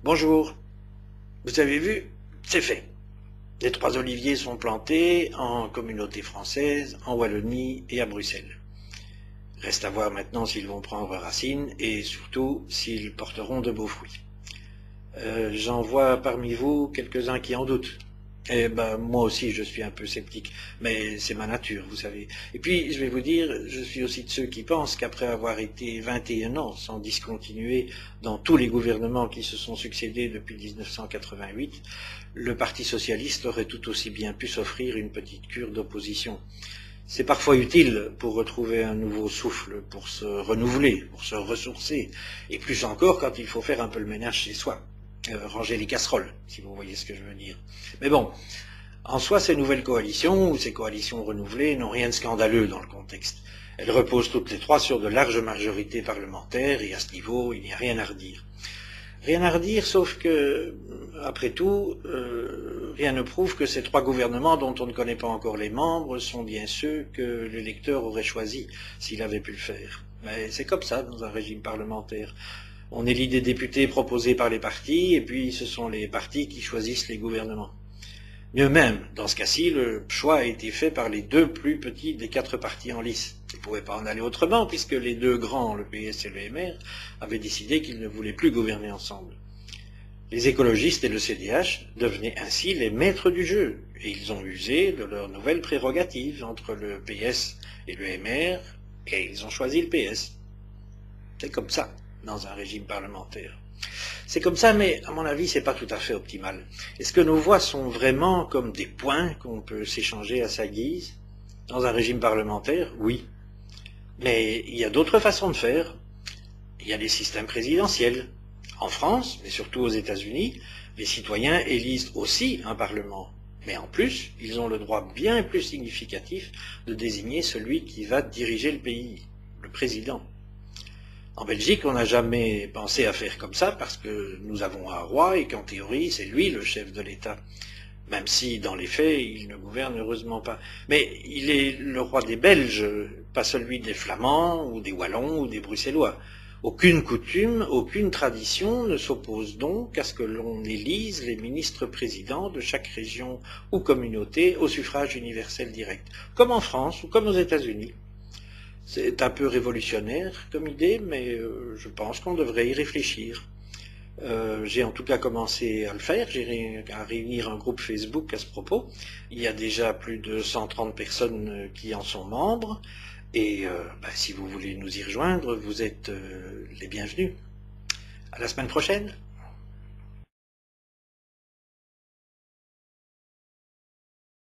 Bonjour, vous avez vu, c'est fait. Les 3 oliviers sont plantés en communauté française, en Wallonie et à Bruxelles. Reste à voir maintenant s'ils vont prendre racine et surtout s'ils porteront de beaux fruits. J'en vois parmi vous quelques-uns qui en doutent. Eh ben, moi aussi, je suis un peu sceptique, mais c'est ma nature, vous savez. Et puis, je vais vous dire, je suis aussi de ceux qui pensent qu'après avoir été 21 ans sans discontinuer dans tous les gouvernements qui se sont succédés depuis 1988, le Parti socialiste aurait tout aussi bien pu s'offrir une petite cure d'opposition. C'est parfois utile pour retrouver un nouveau souffle, pour se renouveler, pour se ressourcer, et plus encore quand il faut faire un peu le ménage chez soi. Ranger les casseroles, si vous voyez ce que je veux dire. Mais bon, en soi, ces nouvelles coalitions, ou ces coalitions renouvelées, n'ont rien de scandaleux dans le contexte. Elles reposent toutes les trois sur de larges majorités parlementaires, et à ce niveau, il n'y a rien à redire. Rien à redire, sauf que, après tout, rien ne prouve que ces 3 gouvernements, dont on ne connaît pas encore les membres, sont bien ceux que l'électeur aurait choisis s'il avait pu le faire. Mais c'est comme ça dans un régime parlementaire. On élit des députés proposés par les partis, et puis ce sont les partis qui choisissent les gouvernements. Mieux même, dans ce cas-ci, le choix a été fait par les 2 plus petits des 4 partis en lice. Ils ne pouvaient pas en aller autrement, puisque les 2 grands, le PS et le MR, avaient décidé qu'ils ne voulaient plus gouverner ensemble. Les écologistes et le CDH devenaient ainsi les maîtres du jeu, et ils ont usé de leurs nouvelles prérogatives entre le PS et le MR, et ils ont choisi le PS. C'est comme ça dans un régime parlementaire. C'est comme ça, mais à mon avis, c'est pas tout à fait optimal. Est-ce que nos voix sont vraiment comme des points qu'on peut s'échanger à sa guise? Dans un régime parlementaire, oui. Mais il y a d'autres façons de faire. Il y a des systèmes présidentiels. En France, mais surtout aux États-Unis, les citoyens élisent aussi un parlement. Mais en plus, ils ont le droit bien plus significatif de désigner celui qui va diriger le pays, le président. En Belgique, on n'a jamais pensé à faire comme ça parce que nous avons un roi et qu'en théorie, c'est lui le chef de l'État. Même si, dans les faits, il ne gouverne heureusement pas. Mais il est le roi des Belges, pas celui des Flamands ou des Wallons ou des Bruxellois. Aucune coutume, aucune tradition ne s'oppose donc à ce que l'on élise les ministres-présidents de chaque région ou communauté au suffrage universel direct, comme en France ou comme aux États-Unis. C'est un peu révolutionnaire comme idée, mais je pense qu'on devrait y réfléchir. J'ai en tout cas commencé à le faire, j'ai à réunir un groupe Facebook à ce propos. Il y a déjà plus de 130 personnes qui en sont membres, et si vous voulez nous y rejoindre, vous êtes les bienvenus. À la semaine prochaine.